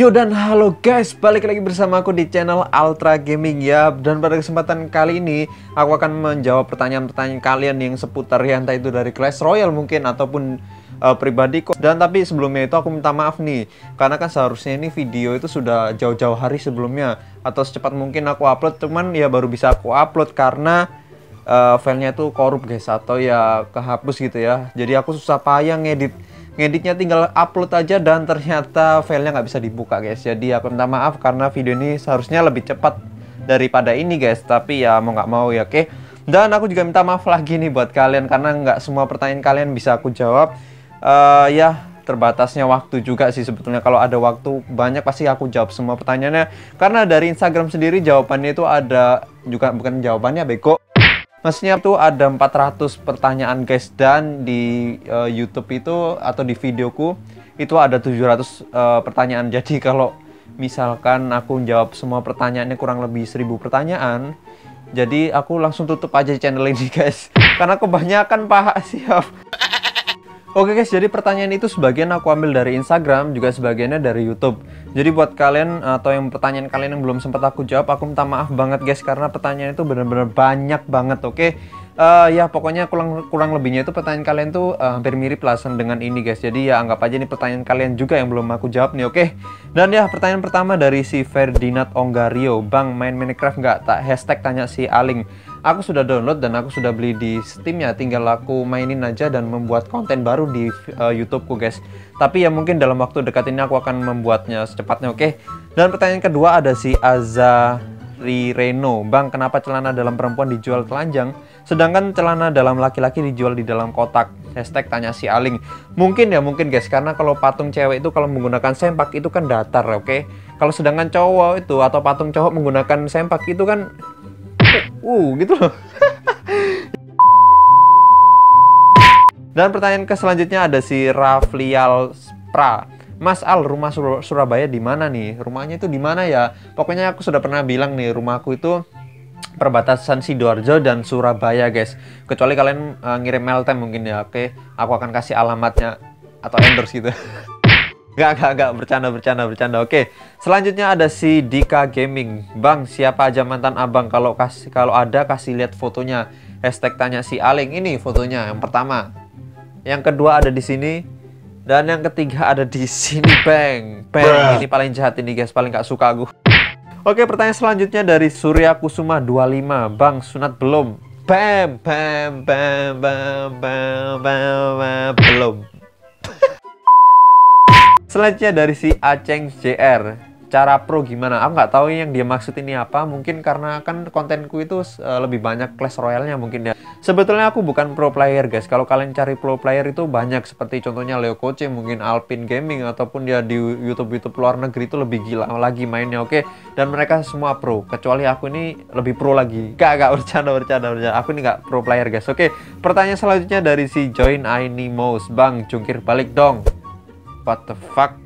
Yo dan halo guys, balik lagi bersama aku di channel Ultra Gaming ya. Dan pada kesempatan kali ini aku akan menjawab pertanyaan-pertanyaan kalian yang seputar ya, entah itu dari Clash Royale mungkin ataupun pribadi kok. Dan tapi sebelumnya itu aku minta maaf nih, karena kan seharusnya ini video itu sudah jauh-jauh hari sebelumnya atau secepat mungkin aku upload, cuman ya baru bisa aku upload karena filenya itu korup guys, atau ya kehapus gitu ya. Jadi aku susah payah ngeditnya, tinggal upload aja dan ternyata filenya nggak bisa dibuka guys. Jadi aku minta maaf karena video ini seharusnya lebih cepat daripada ini guys, tapi ya mau nggak mau ya, oke. Dan aku juga minta maaf lagi nih buat kalian karena nggak semua pertanyaan kalian bisa aku jawab. Ya terbatasnya waktu juga sih sebetulnya. Kalau ada waktu banyak pasti aku jawab semua pertanyaannya, karena dari Instagram sendiri jawabannya itu ada juga, bukan jawabannya bego, maksudnya tuh ada 400 pertanyaan guys. Dan di YouTube itu atau di videoku itu ada 700 pertanyaan. Jadi kalau misalkan aku jawab semua pertanyaannya kurang lebih 1000 pertanyaan, jadi aku langsung tutup aja channel ini guys, karena kebanyakan paha. Siap. Oke guys, jadi pertanyaan itu sebagian aku ambil dari Instagram, juga sebagiannya dari YouTube. Jadi buat kalian atau yang pertanyaan kalian yang belum sempat aku jawab, aku minta maaf banget guys, karena pertanyaan itu benar-benar banyak banget, oke. Ya pokoknya kurang lebihnya itu pertanyaan kalian tuh hampir mirip lah dengan ini guys. Jadi ya anggap aja ini pertanyaan kalian juga yang belum aku jawab nih, oke. Dan ya pertanyaan pertama dari si Ferdinand Onggario, Bang main Minecraft nggak? Hashtag tanya si Aling. Aku sudah download dan aku sudah beli di Steam ya, tinggal aku mainin aja dan membuat konten baru di YouTubeku guys. Tapi ya mungkin dalam waktu dekat ini aku akan membuatnya secepatnya, oke. Dan pertanyaan kedua ada si Azari Reno, Bang kenapa celana dalam perempuan dijual telanjang sedangkan celana dalam laki-laki dijual di dalam kotak? Hashtag tanya si Aling. Mungkin guys, karena kalau patung cewek itu kalau menggunakan sempak itu kan datar, oke. Kalau sedangkan cowok itu atau patung cowok menggunakan sempak itu kan gitu loh. Dan pertanyaan selanjutnya ada si Raflial Spra, Mas Al, rumah Surabaya di mana nih? Rumahnya itu di mana ya? Pokoknya aku sudah pernah bilang nih, rumahku itu perbatasan Sidoarjo dan Surabaya guys. Kecuali kalian ngirim mail time mungkin ya, oke. Aku akan kasih alamatnya atau endorse gitu. Gak, bercanda. Oke, selanjutnya ada si Dika Gaming, Bang siapa aja mantan abang? Kalau ada kasih lihat fotonya. Hashtag tanya si Aling. Ini fotonya yang pertama, yang kedua ada di sini, dan yang ketiga ada di sini. Bang. Ini paling jahat ini guys, paling gak suka aku. Oke, pertanyaan selanjutnya dari Surya Kusuma 25, Bang sunat belum? Belum. Selanjutnya dari si Aceng JR, cara pro gimana? Aku nggak tahu yang dia maksud ini apa. Mungkin karena kan kontenku itu lebih banyak Clash Royale-nya mungkin ya. Sebetulnya aku bukan pro player guys. Kalau kalian cari pro player itu banyak, seperti contohnya Leo Koce, mungkin Alpin Gaming, ataupun dia di YouTube luar negeri itu lebih gila lagi mainnya, oke. Dan mereka semua pro, kecuali aku ini lebih pro lagi. Gak bercanda. Aku ini nggak pro player guys, oke. Pertanyaan selanjutnya dari si Join Animos, Bang jungkir balik dong. What the fuck?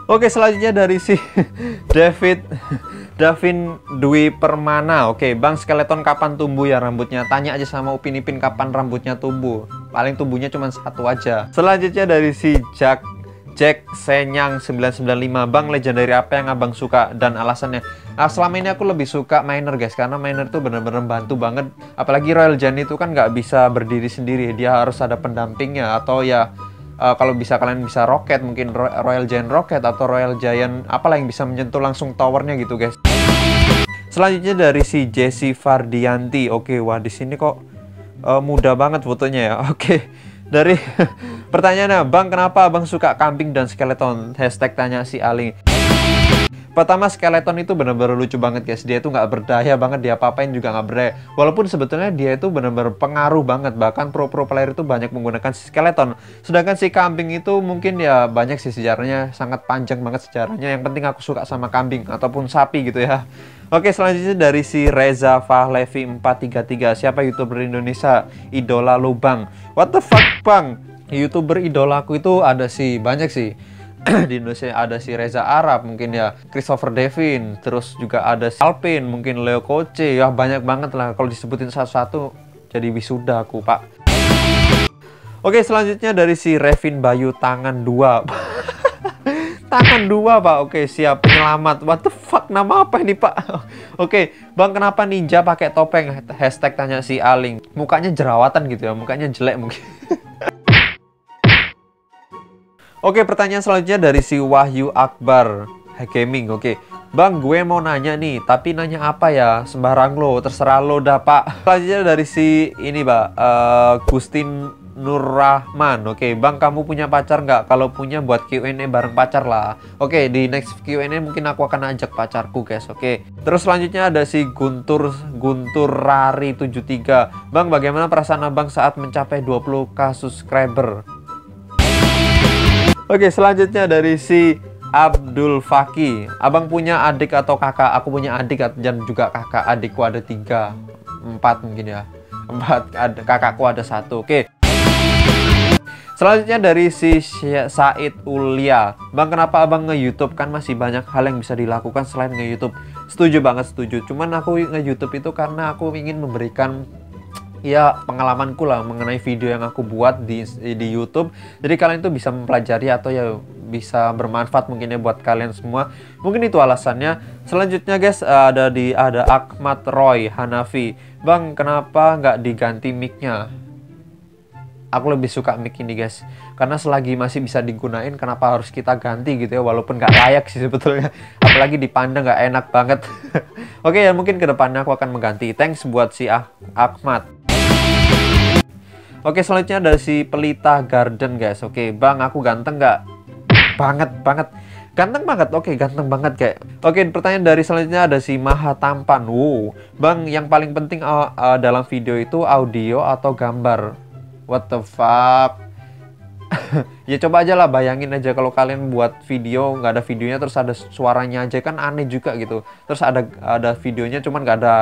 Oke, selanjutnya dari si Davin Dwi Permana. Oke, Bang skeleton kapan tumbuh ya rambutnya? Tanya aja sama Upin Ipin kapan rambutnya tumbuh. Paling tumbuhnya cuma satu aja. Selanjutnya dari si Jack Senyang 995, Bang legendary apa yang abang suka dan alasannya? Selama ini aku lebih suka miner guys, karena miner tuh bener-bener bantu banget. Apalagi Royal Giant itu kan nggak bisa berdiri sendiri, dia harus ada pendampingnya. Atau ya kalau bisa kalian bisa roket, mungkin Royal Giant roket atau Royal Giant apalah yang bisa menyentuh langsung towernya gitu guys. Selanjutnya dari si Jessie Fardianti. Oke, wah di sini kok mudah banget fotonya ya. Oke. Dari pertanyaannya, Bang kenapa abang suka kambing dan skeleton? Hashtag tanya si Aling. Pertama, skeleton itu benar-benar lucu banget guys. Dia itu nggak berdaya banget, dia apa-apain juga nggak berdaya. Walaupun sebetulnya dia itu benar-benar pengaruh banget. Bahkan pro player itu banyak menggunakan si skeleton. Sedangkan si kambing itu mungkin ya banyak sih sejarahnya, sangat panjang banget sejarahnya. Yang penting aku suka sama kambing ataupun sapi gitu ya. Oke, selanjutnya dari si Reza Fahlevi 433, siapa YouTuber Indonesia idola lu Bang? What the fuck Bang? YouTuber idolaku itu ada sih, banyak sih. Di Indonesia ada si Reza Arab, mungkin ya Christopher Devin, terus juga ada Alpin, mungkin Leo Koce, ya banyak banget lah. Kalau disebutin satu-satu jadi wisuda aku pak. Oke, selanjutnya dari si Revin Bayu tangan 2. Tangan 2, Pak. Oke, siap. Penyelamat. What the fuck? Nama apa ini, Pak? Oke, Bang, kenapa ninja pakai topeng? Hashtag tanya si Aling. Mukanya jerawatan gitu ya. Mukanya jelek mungkin. Oke, pertanyaan selanjutnya dari si Wahyu Akbar Gaming. Oke, Bang, gue mau nanya nih, tapi nanya apa ya? Sembarang lo, terserah lo dah, Pak. Selanjutnya dari si ini, Pak, Gustin Nurrahman. Oke, Bang, kamu punya pacar nggak? Kalau punya, buat Q&A bareng pacar lah. Oke, di next Q&A mungkin aku akan ajak pacarku, guys. Oke, terus selanjutnya ada si Guntur Rari 73. Bang, bagaimana perasaan abang saat mencapai 20k subscriber? Oke, selanjutnya dari si Abdul Faki. Abang punya adik atau kakak? Aku punya adik dan juga kakak. Adikku ada 3, 4 mungkin ya. 4, kakakku ada 1. Oke. Selanjutnya dari si Said Ulia. Bang, kenapa abang nge-YouTube? Kan masih banyak hal yang bisa dilakukan selain nge-YouTube. Setuju banget, setuju. Cuman aku nge-YouTube itu karena aku ingin memberikan ya pengalamanku lah mengenai video yang aku buat di YouTube. Jadi kalian itu bisa mempelajari atau ya bisa bermanfaat mungkin ya buat kalian semua. Mungkin itu alasannya. Selanjutnya guys, ada Ahmad Roy Hanafi. Bang, kenapa nggak diganti mic-nya? Aku lebih suka mic ini guys, karena selagi masih bisa digunain, kenapa harus kita ganti gitu ya, walaupun nggak layak sih sebetulnya, apalagi dipandang nggak enak banget. Oke, ya mungkin kedepannya aku akan mengganti. Thanks buat si Ahmad. Oke, selanjutnya dari si Pelita Garden guys. Oke, Bang, aku ganteng nggak? Banget. Ganteng banget. Oke, ganteng banget kayak. Oke, pertanyaan dari selanjutnya ada si Maha Tampan. Wow, Bang, yang paling penting dalam video itu audio atau gambar? What the fuck? Ya coba aja lah, bayangin aja kalau kalian buat video nggak ada videonya terus ada suaranya aja, kan aneh juga gitu. Terus ada videonya cuman nggak ada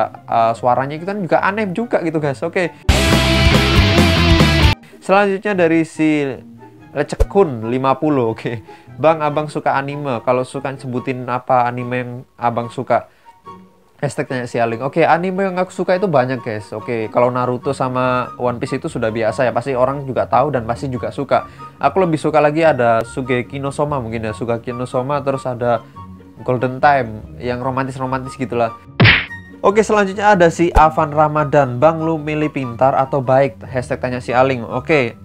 suaranya, itu kan juga aneh juga gitu guys. Oke. Selanjutnya dari si Lecekun 50. Oke. Bang, abang suka anime. Kalau suka sebutin apa anime yang abang suka. Hashtag tanya si Aling. Oke, anime yang aku suka itu banyak guys. Oke, kalau Naruto sama One Piece itu sudah biasa ya, pasti orang juga tahu dan pasti juga suka. Aku lebih suka lagi ada Shugeki no Soma mungkin ya, Shugeki no Soma, terus ada Golden Time yang romantis-romantis gitulah. Oke, selanjutnya ada si Avan Ramadan. Bang, lu milih pintar atau baik? Hashtag tanya si Aling. Oke,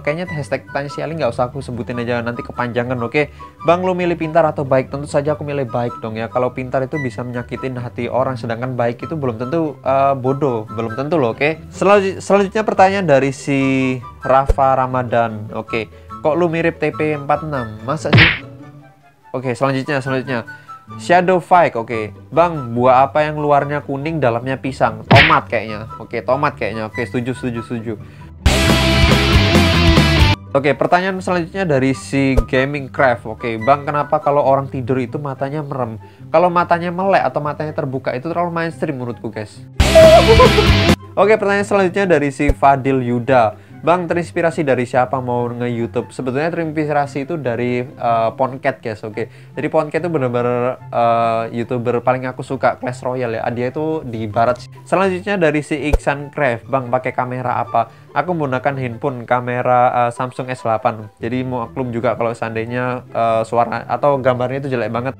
kayaknya hashtag tanya si Aling nggak usah aku sebutin aja, nanti kepanjangan. Oke, Bang, lu milih pintar atau baik? Tentu saja aku milih baik dong ya. Kalau pintar itu bisa menyakitin hati orang, sedangkan baik itu belum tentu bodoh, belum tentu loh. Oke, selanjutnya pertanyaan dari si Rafa Ramadan. Oke, kok lu mirip TP46? Masa sih? Oke, selanjutnya Shadow Fight. Oke, Bang, buah apa yang luarnya kuning dalamnya pisang? Tomat kayaknya. Oke, tomat kayaknya. Oke, setuju. Oke, pertanyaan selanjutnya dari si Gaming Craft. Oke, Bang, kenapa kalau orang tidur itu matanya merem? Kalau matanya melek atau matanya terbuka itu terlalu mainstream menurutku guys. Oke, pertanyaan selanjutnya dari si Fadil Yuda. Bang, terinspirasi dari siapa mau nge-YouTube? Sebetulnya terinspirasi itu dari Ponket guys. Oke, jadi Ponket itu bener-bener YouTuber paling aku suka, Clash Royale ya. Dia itu di barat. Selanjutnya dari si Iksan Craft. Bang, pakai kamera apa? Aku menggunakan handphone kamera Samsung S8. Jadi mau maklum juga kalau seandainya suara atau gambarnya itu jelek banget.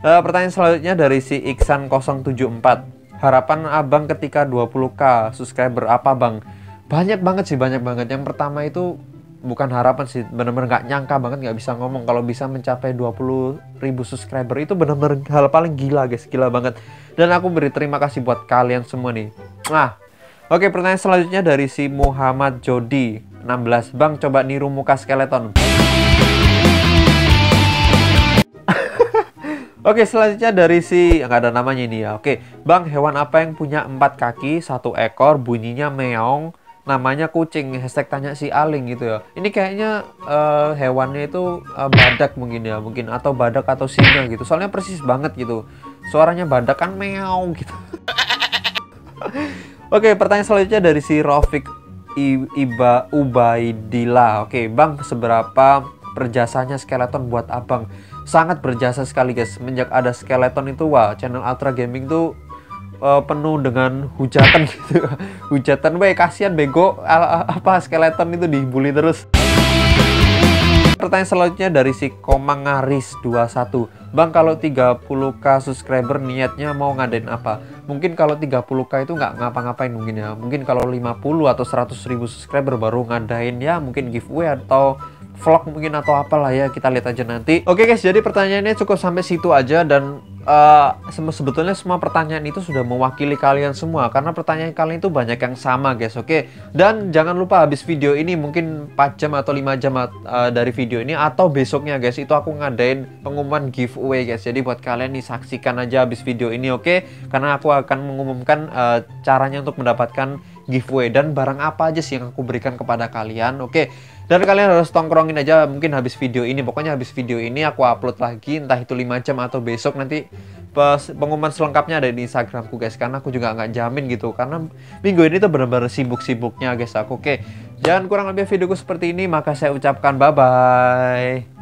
Pertanyaan selanjutnya dari si Iksan 074. Harapan abang ketika 20k subscriber apa bang? Banyak banget. Yang pertama itu bukan harapan sih, bener-bener nggak nyangka banget, nggak bisa ngomong kalau bisa mencapai 20.000 subscriber. Itu bener-bener hal paling gila guys, gila banget. Dan aku beri terima kasih buat kalian semua nih. Oke, pertanyaan selanjutnya dari si Muhammad Jody 16. Bang, coba niru muka skeleton. Oke, selanjutnya dari si nggak ada namanya ini ya. Oke, Bang, hewan apa yang punya 4 kaki, 1 ekor, bunyinya meong, namanya kucing? Hashtag tanya si Aling gitu ya. Ini kayaknya hewannya itu badak mungkin ya, atau badak atau singa gitu. Soalnya persis banget gitu. Suaranya badak kan meong gitu. Oke, pertanyaan selanjutnya dari si Rafiq Ubaidillah. Oke, Bang, seberapa berjasanya skeleton buat abang? Sangat berjasa sekali guys. Semenjak ada skeleton itu, wah, channel Ultra Gaming tuh penuh dengan hujatan gitu. Hujatan, weh kasihan bego, apa skeleton itu dibully terus. Pertanyaan selanjutnya dari si Komangaris 21. Bang, kalau 30k subscriber niatnya mau ngadain apa? Mungkin kalau 30k itu nggak ngapa-ngapain mungkin ya. Mungkin kalau 50 atau 100.000 subscriber baru ngadain ya mungkin giveaway atau vlog mungkin atau apalah ya, kita lihat aja nanti. Oke guys, jadi pertanyaannya cukup sampai situ aja dan sebetulnya semua pertanyaan itu sudah mewakili kalian semua karena pertanyaan kalian itu banyak yang sama guys. Oke, dan jangan lupa habis video ini mungkin 4 jam atau 5 jam dari video ini atau besoknya guys, itu aku ngadain pengumuman giveaway guys. Jadi buat kalian nih saksikan aja habis video ini, oke, karena aku akan mengumumkan caranya untuk mendapatkan giveaway dan barang apa aja sih yang aku berikan kepada kalian. Oke, dan kalian harus tongkrongin aja mungkin habis video ini. Pokoknya habis video ini aku upload lagi, entah itu 5 jam atau besok nanti pengumuman selengkapnya ada di Instagramku guys. Karena aku juga nggak jamin gitu, karena minggu ini tuh benar-benar sibuk-sibuknya guys aku. Oke, jangan kurang lebih videoku seperti ini, maka saya ucapkan bye-bye.